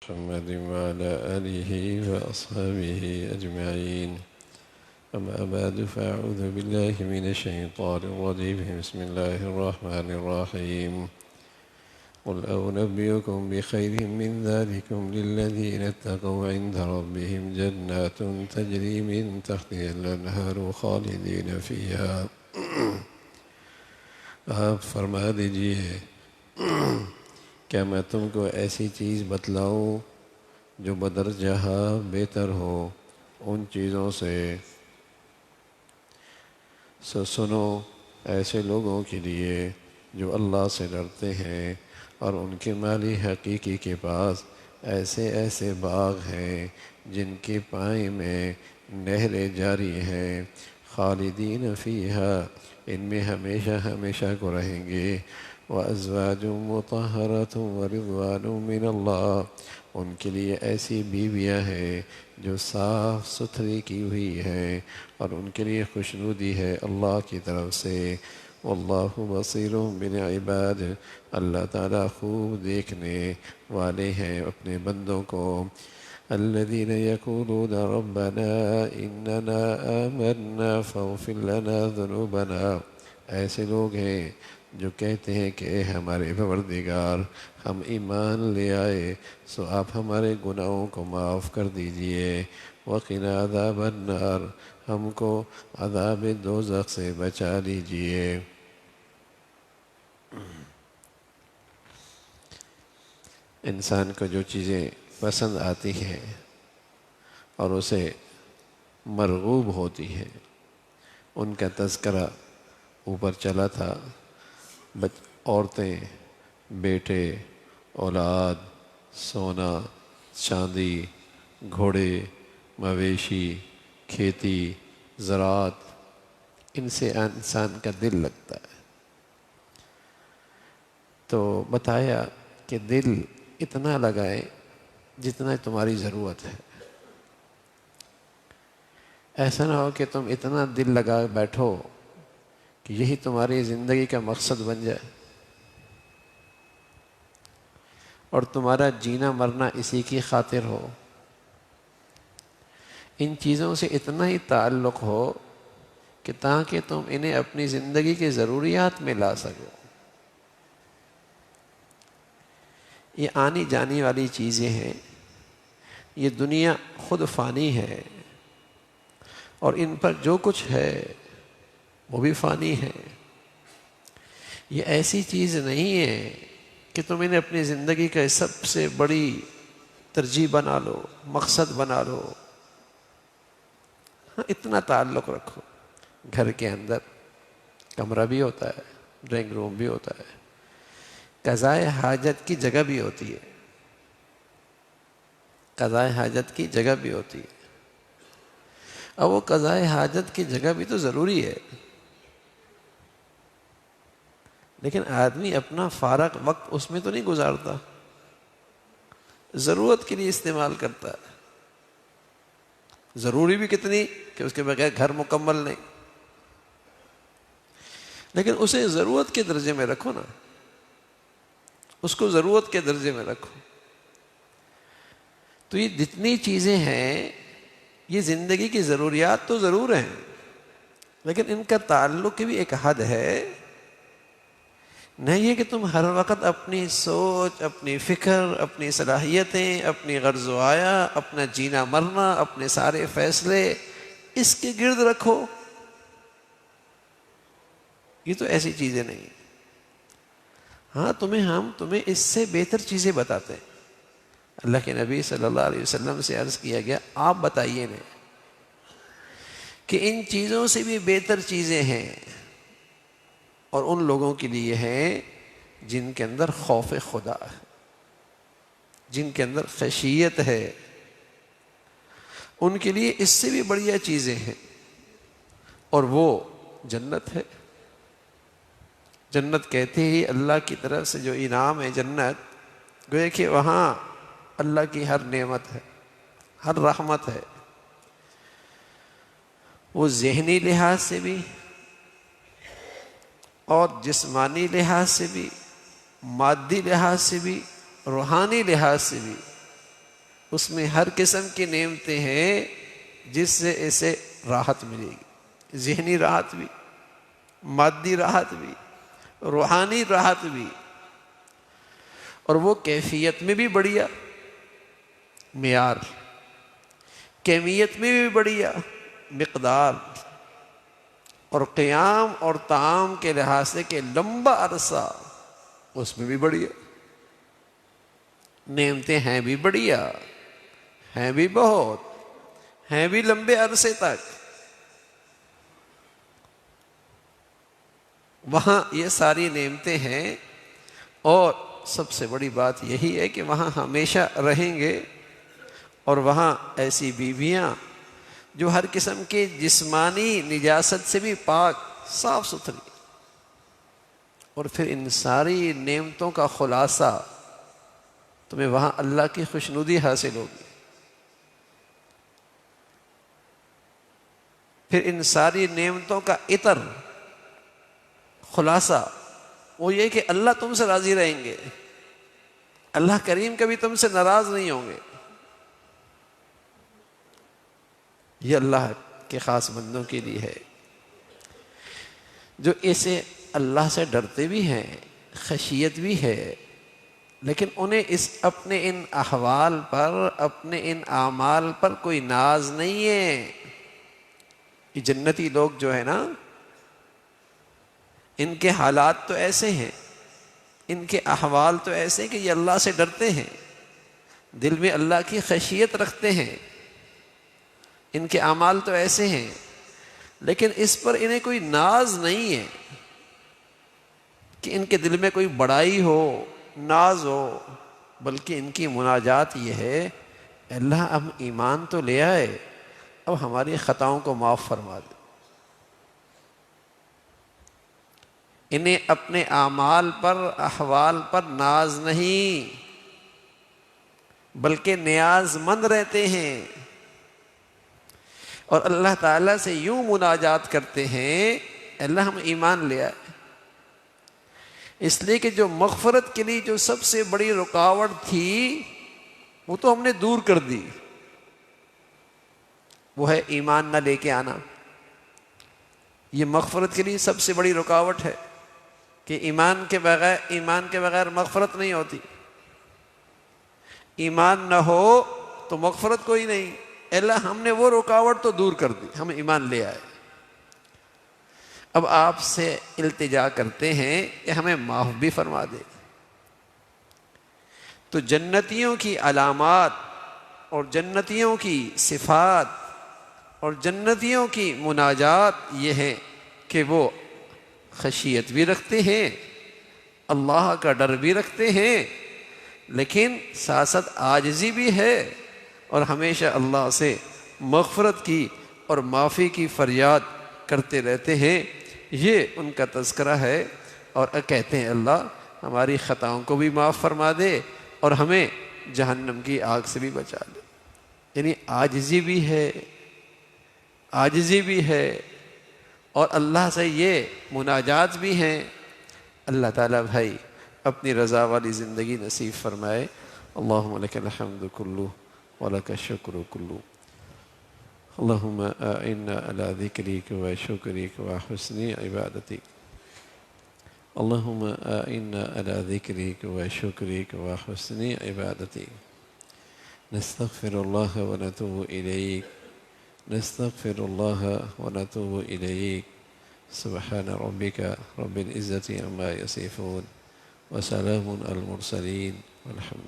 محمد وعلى آله وأصحابه أجمعين. أما بعد فأعوذ بالله من الشيطان الرجيم. بسم الله الرحمن الرحيم. قل أنبئكم بخير من ذلكم للذين اتقوا عند ربهم جنات تجري من تحتها الأنهار خالدين فيها. آپ فرما دیجئے کیا میں تم کو ایسی چیز بتلاؤں جو بدرجہ بہتر ہو ان چیزوں سے؟ سنو ایسے لوگوں کے لیے جو اللہ سے ڈرتے ہیں اور ان کے مالی حقیقی کے پاس ایسے ایسے باغ ہیں جن کے پائیں میں نہریں جاری ہیں، خالدین فیہا، ان میں ہمیشہ ہمیشہ کو رہیں گے، وَأَزْوَاجٌ مُطَهَّرَةٌ وَرِضْوَانٌ مِّنَ اللَّهِ، ان کے لیے ایسی بیویاں ہیں جو صاف ستھری کی ہوئی ہیں اور ان کے لیے خوشنودی ہے اللہ کی طرف سے۔ واللہ بصیر بالعباد، اللہ تعالیٰ خوب دیکھنے والے ہیں اپنے بندوں کو۔ الذین یقولون ربنا اننا آمنا فاغفر لنا ذنوبنا، ایسے لوگ ہیں جو کہتے ہیں کہ اے ہمارے پروردگار، ہم ایمان لے آئے سو آپ ہمارے گناہوں کو معاف کر دیجئے، وقنا عذاب النار، ہم کو عذاب دوزخ سے بچا لیجئے۔ انسان کو جو چیزیں پسند آتی ہیں اور اسے مرغوب ہوتی ہیں ان کا تذکرہ اوپر چلا تھا۔ عورتیں، بیٹے، اولاد، سونا، چاندی، گھوڑے، مویشی، کھیتی، زراعت، ان سے انسان کا دل لگتا ہے۔ تو بتایا کہ دل اتنا لگائے جتنا تمہاری ضرورت ہے، ایسا نہ ہو کہ تم اتنا دل لگا بیٹھو کہ یہی تمہاری زندگی کا مقصد بن جائے اور تمہارا جینا مرنا اسی کی خاطر ہو۔ ان چیزوں سے اتنا ہی تعلق ہو کہ تاکہ تم انہیں اپنی زندگی کے ضروریات میں لا سکو۔ یہ آنی جانے والی چیزیں ہیں، یہ دنیا خود فانی ہے اور ان پر جو کچھ ہے وہ بھی فانی ہے۔ یہ ایسی چیز نہیں ہے کہ تم انہیں اپنی زندگی کا سب سے بڑی ترجیح بنا لو، مقصد بنا لو۔ ہاں، اتنا تعلق رکھو۔ گھر کے اندر کمرہ بھی ہوتا ہے، ڈرائنگ روم بھی ہوتا ہے، قضائے حاجت کی جگہ بھی ہوتی ہے، قضائے حاجت کی جگہ بھی ہوتی ہے۔ اب وہ قضائے حاجت کی جگہ بھی تو ضروری ہے، لیکن آدمی اپنا فارغ وقت اس میں تو نہیں گزارتا، ضرورت کے لیے استعمال کرتا ہے۔ ضروری بھی کتنی کہ اس کے بغیر گھر مکمل نہیں، لیکن اسے ضرورت کے درجے میں رکھو نا، اس کو ضرورت کے درجے میں رکھو۔ تو یہ جتنی چیزیں ہیں یہ زندگی کی ضروریات تو ضرور ہیں، لیکن ان کا تعلق کی بھی ایک حد ہے۔ نہیں ہے کہ تم ہر وقت اپنی سوچ، اپنی فکر، اپنی صلاحیتیں، اپنی غرض و آیا، اپنا جینا مرنا، اپنے سارے فیصلے اس کے گرد رکھو۔ یہ تو ایسی چیزیں نہیں۔ ہاں، ہم تمہیں اس سے بہتر چیزیں بتاتے ہیں۔ اللہ کے نبی صلی اللہ علیہ وسلم سے عرض کیا گیا، آپ بتائیے نا کہ ان چیزوں سے بھی بہتر چیزیں ہیں اور ان لوگوں کے لیے ہیں جن کے اندر خوف خدا ہے، جن کے اندر خشیت ہے، ان کے لیے اس سے بھی بڑھیا چیزیں ہیں، اور وہ جنت ہے۔ جنت کہتے ہی اللہ کی طرف سے جو انعام ہے جنت، گویا کہ وہاں اللہ کی ہر نعمت ہے، ہر رحمت ہے، وہ ذہنی لحاظ سے بھی اور جسمانی لحاظ سے بھی، مادی لحاظ سے بھی، روحانی لحاظ سے بھی اس میں ہر قسم کی نعمتیں ہیں جس سے اسے راحت ملے گی، ذہنی راحت بھی، مادی راحت بھی، روحانی راحت بھی، اور وہ کیفیت میں بھی بڑھیا معیار، کیمیت میں بھی بڑھیا مقدار، اور قیام اور طعام کے لحاظ سے کہ لمبا عرصہ اس میں بھی بڑھیا نعمتیں ہیں، بھی بڑھیا ہیں، بھی بہت ہیں، بھی لمبے عرصے تک۔ وہاں یہ ساری نعمتیں ہیں، اور سب سے بڑی بات یہی ہے کہ وہاں ہمیشہ رہیں گے، اور وہاں ایسی بیویاں جو ہر قسم کے جسمانی نجاست سے بھی پاک، صاف ستھری، اور پھر ان ساری نعمتوں کا خلاصہ تمہیں وہاں اللہ کی خوشنودی حاصل ہوگی۔ پھر ان ساری نعمتوں کا عطر، خلاصہ وہ یہ کہ اللہ تم سے راضی رہیں گے، اللہ کریم کبھی تم سے ناراض نہیں ہوں گے۔ یہ اللہ کے خاص بندوں کے لیے ہے جو اسے اللہ سے ڈرتے بھی ہیں، خشیت بھی ہے، لیکن انہیں اس اپنے ان احوال پر، اپنے ان اعمال پر کوئی ناز نہیں ہے۔ یہ جنتی لوگ جو ہے نا، ان کے حالات تو ایسے ہیں، ان کے احوال تو ایسے ہیں کہ یہ اللہ سے ڈرتے ہیں، دل میں اللہ کی خشیت رکھتے ہیں، ان کے اعمال تو ایسے ہیں، لیکن اس پر انہیں کوئی ناز نہیں ہے کہ ان کے دل میں کوئی بڑائی ہو، ناز ہو، بلکہ ان کی مناجات یہ ہے، اللہ اب ایمان تو لے آئے، اب ہماری خطاؤں کو معاف فرما دے۔ انہیں اپنے اعمال پر، احوال پر ناز نہیں، بلکہ نیاز مند رہتے ہیں، اور اللہ تعالیٰ سے یوں مناجات کرتے ہیں، اللہ ہم ایمان لے آئے۔ اس لیے کہ جو مغفرت کے لیے جو سب سے بڑی رکاوٹ تھی وہ تو ہم نے دور کر دی، وہ ہے ایمان نہ لے کے آنا۔ یہ مغفرت کے لیے سب سے بڑی رکاوٹ ہے کہ ایمان کے بغیر مغفرت نہیں ہوتی۔ ایمان نہ ہو تو مغفرت کوئی نہیں۔ اللہ ہم نے وہ رکاوٹ تو دور کر دی، ہم ایمان لے آئے۔ اب آپ سے التجا کرتے ہیں کہ ہمیں معاف بھی فرما دے۔ تو جنتیوں کی علامات اور جنتیوں کی صفات اور جنتیوں کی مناجات یہ ہے کہ وہ خشیت بھی رکھتے ہیں، اللہ کا ڈر بھی رکھتے ہیں، لیکن ساتھ ساتھ عاجزی بھی ہے، اور ہمیشہ اللہ سے مغفرت کی اور معافی کی فریاد کرتے رہتے ہیں۔ یہ ان کا تذکرہ ہے، اور کہتے ہیں اللہ ہماری خطاؤں کو بھی معاف فرما دے اور ہمیں جہنم کی آگ سے بھی بچا لے۔ یعنی عاجزی بھی ہے، عاجزی بھی ہے، اور اللہ سے یہ مناجات بھی ہیں۔ اللہ تعالیٰ بھائی اپنی رضا والی زندگی نصیب فرمائے۔ اللہم لک الحمد کلہ ولک الشکر کلہ۔ اللہم اعنا علی ذکرک و شکرک و حسن عبادتک۔ اللہم اعنا علی ذکرک و شکرک و حسن عبادتک۔ نستغفر اللہ و نتوب الیک، نستغفر اللہ و نتوب الیک۔ سبحان ربک رب العزة عما یصفون وسلام علی المرسلین والحمد